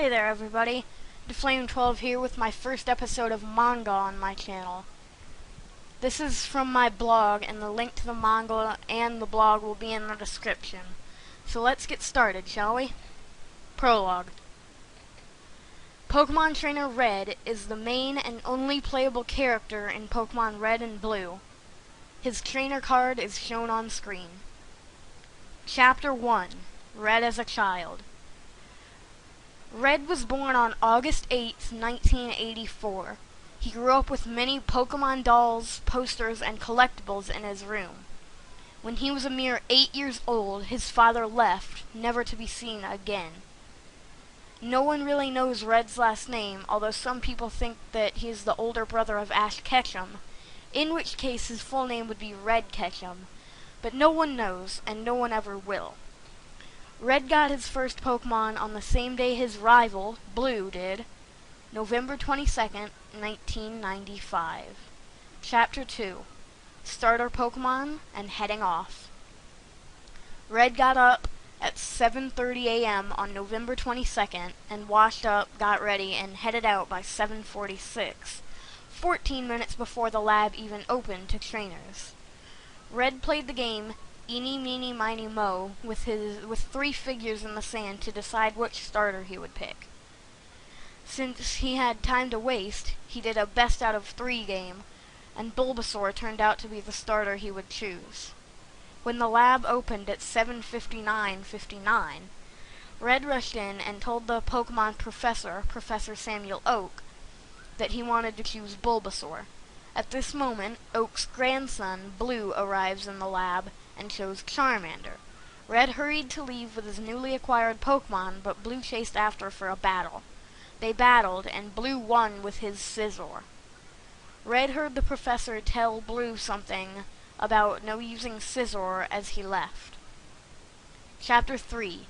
Hey there everybody, DeFlame12 here with my first episode of manga on my channel. This is from my blog, and the link to the manga and the blog will be in the description. So let's get started, shall we? Prologue. Pokemon Trainer Red is the main and only playable character in Pokemon Red and Blue. His trainer card is shown on screen. Chapter 1. Red as a Child. Red was born on August 8th, 1984. He grew up with many Pokemon dolls, posters, and collectibles in his room. When he was a mere 8 years old, his father left, never to be seen again. No one really knows Red's last name, although some people think that he is the older brother of Ash Ketchum, in which case his full name would be Red Ketchum, but no one knows, and no one ever will. Red got his first Pokemon on the same day his rival, Blue, did, November 22nd, 1995. Chapter 2. Starter Pokemon and Heading Off. Red got up at 7:30 a.m. on November 22nd and washed up, got ready, and headed out by 7:46, 14 minutes before the lab even opened to trainers. Red played the game Eeny, Meeny, Miny, Mo with 3 figures in the sand to decide which starter he would pick. Since he had time to waste, he did a best out of 3 game, and Bulbasaur turned out to be the starter he would choose. When the lab opened at 7:59:59, Red rushed in and told the Pokemon professor, Professor Samuel Oak, that he wanted to choose Bulbasaur. At this moment, Oak's grandson, Blue, arrives in the lab and chose Charmander. Red hurried to leave with his newly acquired Pokemon, but Blue chased after for a battle. They battled, and Blue won with his Scizor. Red heard the professor tell Blue something about no using Scizor as he left. Chapter 3.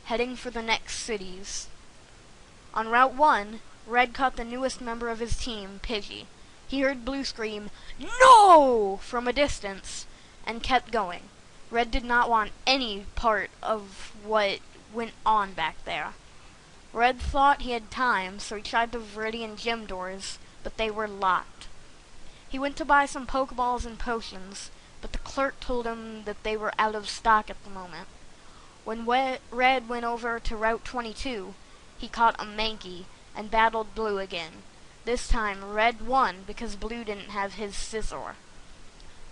Heading for the next cities. On Route 1, Red caught the newest member of his team, Pidgey. He heard Blue scream, "No!" from a distance, and kept going. Red did not want any part of what went on back there. Red thought he had time, so he tried the Viridian gym doors, but they were locked. He went to buy some Pokeballs and potions, but the clerk told him that they were out of stock at the moment. When Red went over to Route 22, he caught a Mankey and battled Blue again. This time, Red won because Blue didn't have his Scizor.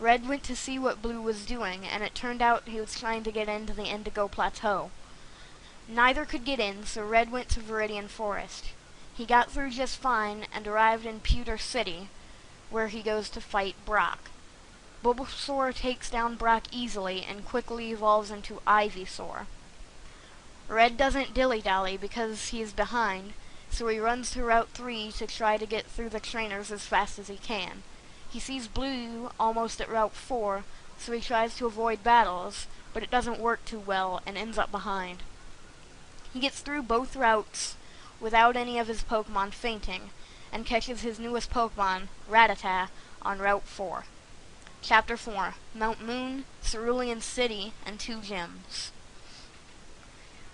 Red went to see what Blue was doing, and it turned out he was trying to get into the Indigo Plateau. Neither could get in, so Red went to Viridian Forest. He got through just fine and arrived in Pewter City, where he goes to fight Brock. Bulbasaur takes down Brock easily and quickly evolves into Ivysaur. Red doesn't dilly-dally because he is behind, so he runs to Route 3 to try to get through the trainers as fast as he can. He sees Blue almost at Route 4, so he tries to avoid battles, but it doesn't work too well and ends up behind. He gets through both routes without any of his Pokemon fainting, and catches his newest Pokemon, Rattata, on Route 4. Chapter 4. Mount Moon, Cerulean City, and 2 gyms.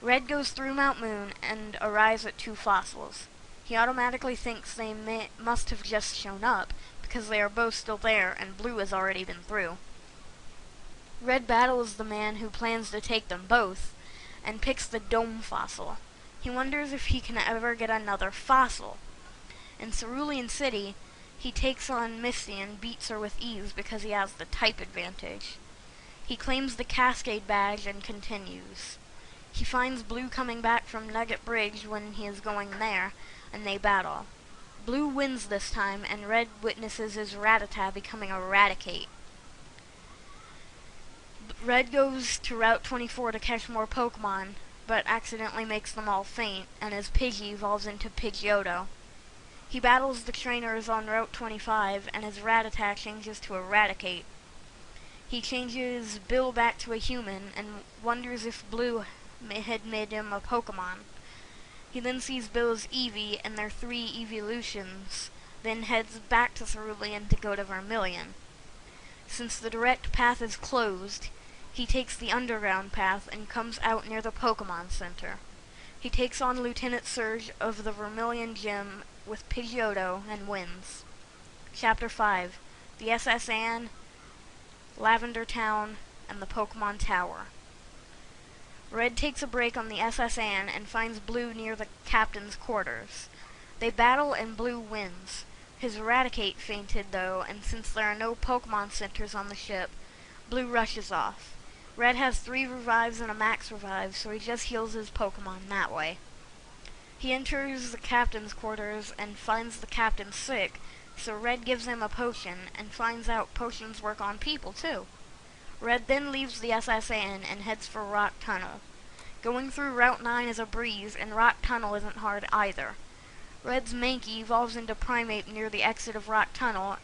Red goes through Mount Moon and arrives at 2 fossils. He automatically thinks they must have just shown up, because they are both still there and Blue has already been through. Red battles the man who plans to take them both, and picks the Dome fossil. He wonders if he can ever get another fossil. In Cerulean City, he takes on Misty and beats her with ease because he has the type advantage. He claims the Cascade badge and continues. He finds Blue coming back from Nugget Bridge when he is going there, and they battle. Blue wins this time, and Red witnesses his Rattata becoming a Raticate. Red goes to Route 24 to catch more Pokemon, but accidentally makes them all faint, and his Pidgey evolves into Pidgeotto. He battles the trainers on Route 25, and his Rattata changes to a Raticate. He changes Bill back to a human, and wonders if Blue had made him a Pokemon. He then sees Bill's Eevee and their 3 evolutions, then heads back to Cerulean to go to Vermilion. Since the direct path is closed, he takes the underground path and comes out near the Pokemon Center. He takes on Lieutenant Surge of the Vermilion Gym with Pidgeotto and wins. Chapter 5. The SS Anne, Lavender Town, and the Pokemon Tower. Red takes a break on the SS Anne and finds Blue near the captain's quarters. They battle and Blue wins. His Eradicate fainted though, and since there are no Pokemon centers on the ship, Blue rushes off. Red has 3 revives and a max revive, so he just heals his Pokemon that way. He enters the captain's quarters and finds the captain sick, so Red gives him a potion and finds out potions work on people too. Red then leaves the SS Anne and heads for Rock Tunnel. Going through Route 9 is a breeze, and Rock Tunnel isn't hard either. Red's Mankey evolves into Primate near the exit of Rock Tunnel,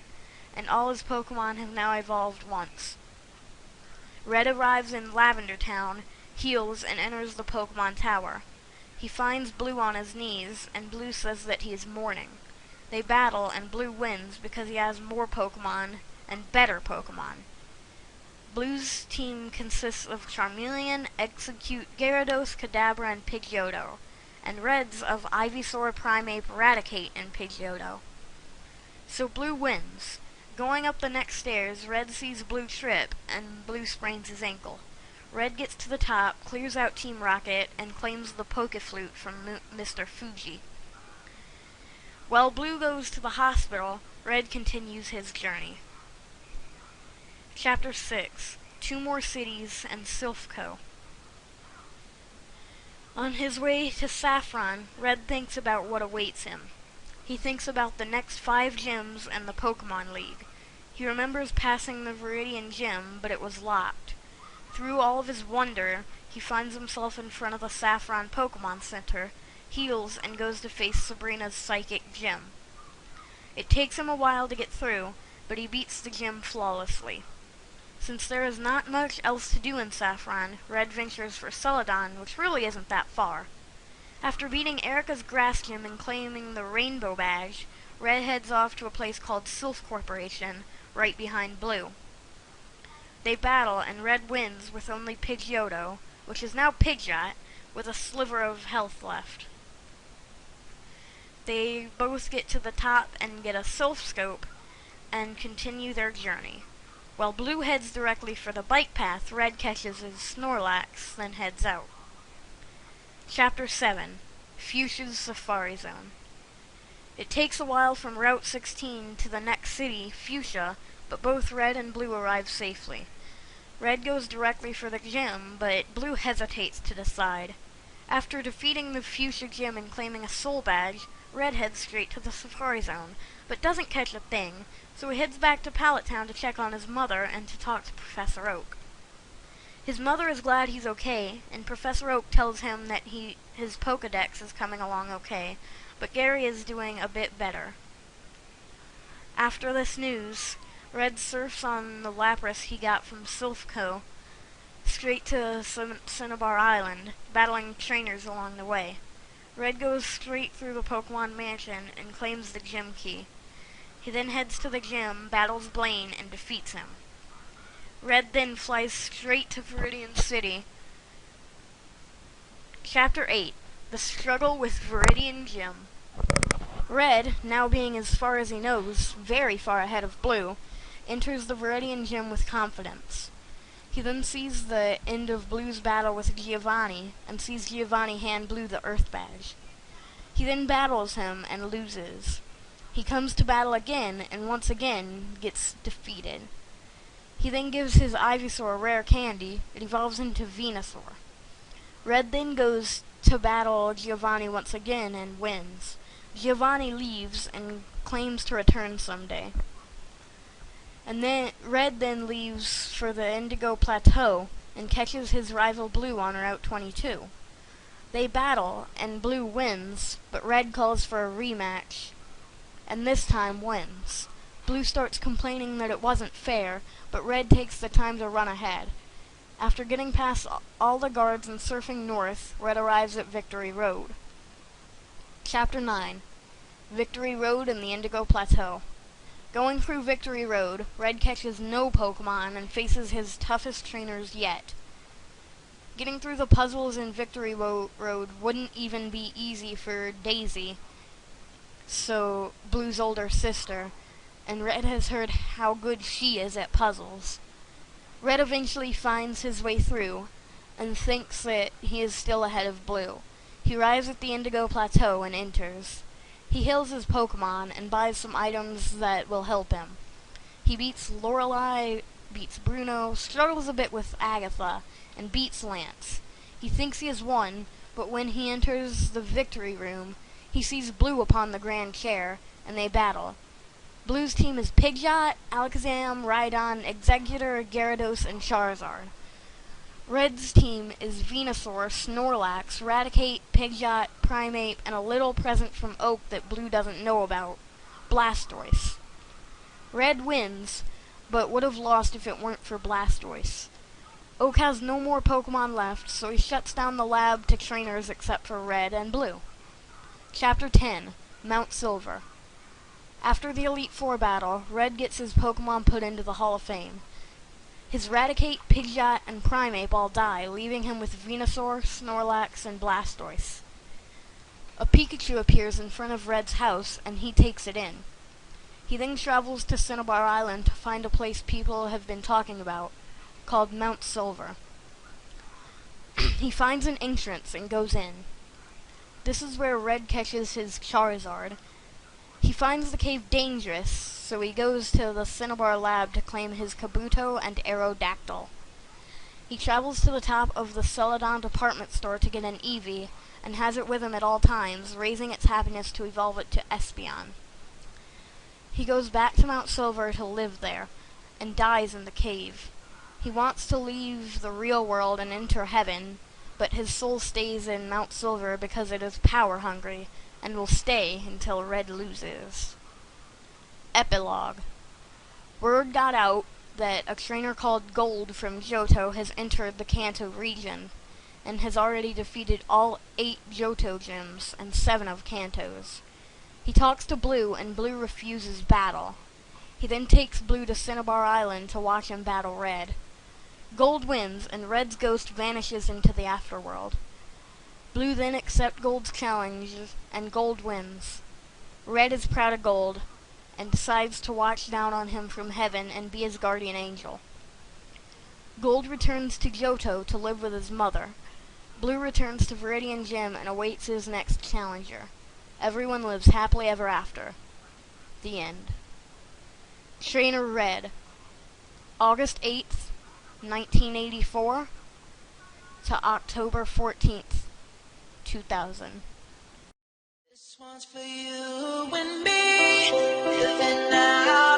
and all his Pokemon have now evolved once. Red arrives in Lavender Town, heals, and enters the Pokemon Tower. He finds Blue on his knees, and Blue says that he is mourning. They battle, and Blue wins because he has more Pokemon and better Pokemon. Blue's team consists of Charmeleon, Execute, Gyarados, Kadabra, and Pidgeotto, and Red's of Ivysaur, Primeape, Eradicate, and Pidgeotto. So Blue wins. Going up the next stairs, Red sees Blue trip, and Blue sprains his ankle. Red gets to the top, clears out Team Rocket, and claims the Pokeflute from Mr. Fuji. While Blue goes to the hospital, Red continues his journey. Chapter 6. 2 More Cities and Silphco. On his way to Saffron, Red thinks about what awaits him. He thinks about the next 5 gyms and the Pokemon League. He remembers passing the Viridian Gym, but it was locked. Through all of his wonder, he finds himself in front of the Saffron Pokemon Center, heals, and goes to face Sabrina's Psychic Gym. It takes him a while to get through, but he beats the gym flawlessly. Since there is not much else to do in Saffron, Red ventures for Celadon, which really isn't that far. After beating Erica's Grass Gym and claiming the Rainbow Badge, Red heads off to a place called Sylph Corporation, right behind Blue. They battle, and Red wins with only Pidgeotto, which is now Pidgeot, with a sliver of health left. They both get to the top and get a Sylph Scope, and continue their journey. While Blue heads directly for the bike path, Red catches his Snorlax, then heads out. Chapter 7. Fuchsia's Safari Zone. It takes a while from Route 16 to the next city, Fuchsia, but both Red and Blue arrive safely. Red goes directly for the gym, but Blue hesitates to decide. After defeating the Fuchsia gym and claiming a Soul Badge, Red heads straight to the Safari Zone, but doesn't catch a thing, so he heads back to Pallet Town to check on his mother and to talk to Professor Oak. His mother is glad he's okay, and Professor Oak tells him that his Pokedex is coming along okay, but Gary is doing a bit better. After this news, Red surfs on the Lapras he got from Silphco straight to Cinnabar Island, battling trainers along the way. Red goes straight through the Pokemon Mansion and claims the gym key. He then heads to the gym, battles Blaine, and defeats him. Red then flies straight to Viridian City. Chapter 8. The Struggle with Viridian Gym. Red, now being as far as he knows, very far ahead of Blue, enters the Viridian Gym with confidence. He then sees the end of Blue's battle with Giovanni, and sees Giovanni hand Blue the Earth Badge. He then battles him and loses. He comes to battle again, and once again gets defeated. He then gives his Ivysaur a rare candy. It evolves into Venusaur. Red then goes to battle Giovanni once again and wins. Giovanni leaves and claims to return someday. And then Red then leaves for the Indigo Plateau and catches his rival Blue on Route 22. They battle, and Blue wins, but Red calls for a rematch, and this time wins. Blue starts complaining that it wasn't fair, but Red takes the time to run ahead. After getting past all the guards and surfing north, Red arrives at Victory Road. Chapter 9. Victory Road and the Indigo Plateau. Going through Victory Road, Red catches no Pokemon and faces his toughest trainers yet. Getting through the puzzles in Victory Road wouldn't even be easy for Daisy, so Blue's older sister, and Red has heard how good she is at puzzles. Red eventually finds his way through, and thinks that he is still ahead of Blue. He arrives at the Indigo Plateau and enters. He heals his Pokemon and buys some items that will help him. He beats Lorelei, beats Bruno, struggles a bit with Agatha, and beats Lance. He thinks he has won, but when he enters the Victory Room, he sees Blue upon the grand chair, and they battle. Blue's team is Pidgeot, Alakazam, Rhydon, Exeggutor, Gyarados, and Charizard. Red's team is Venusaur, Snorlax, Raticate, Pidgeot, Primeape, and a little present from Oak that Blue doesn't know about, Blastoise. Red wins, but would have lost if it weren't for Blastoise. Oak has no more Pokemon left, so he shuts down the lab to trainers except for Red and Blue. Chapter 10, Mount Silver. After the Elite Four battle, Red gets his Pokemon put into the Hall of Fame. His Raticate, Pidgeot, and Primeape all die, leaving him with Venusaur, Snorlax, and Blastoise. A Pikachu appears in front of Red's house, and he takes it in. He then travels to Cinnabar Island to find a place people have been talking about, called Mount Silver. He finds an entrance and goes in. This is where Red catches his Charizard. He finds the cave dangerous, so he goes to the Cinnabar lab to claim his Kabuto and Aerodactyl. He travels to the top of the Celadon department store to get an Eevee, and has it with him at all times, raising its happiness to evolve it to Espeon. He goes back to Mount Silver to live there, and dies in the cave. He wants to leave the real world and enter heaven, but his soul stays in Mount Silver because it is power-hungry, and will stay until Red loses. Epilogue. Word got out that a trainer called Gold from Johto has entered the Kanto region, and has already defeated all 8 Johto gyms and 7 of Kanto's. He talks to Blue, and Blue refuses battle. He then takes Blue to Cinnabar Island to watch him battle Red. Gold wins, and Red's ghost vanishes into the afterworld. Blue then accepts Gold's challenge, and Gold wins. Red is proud of Gold, and decides to watch down on him from heaven and be his guardian angel. Gold returns to Johto to live with his mother. Blue returns to Viridian Gym and awaits his next challenger. Everyone lives happily ever after. The end. Trainer Red. August 8th, 1984 to October 14th, 2000. This one's for you and me, living now.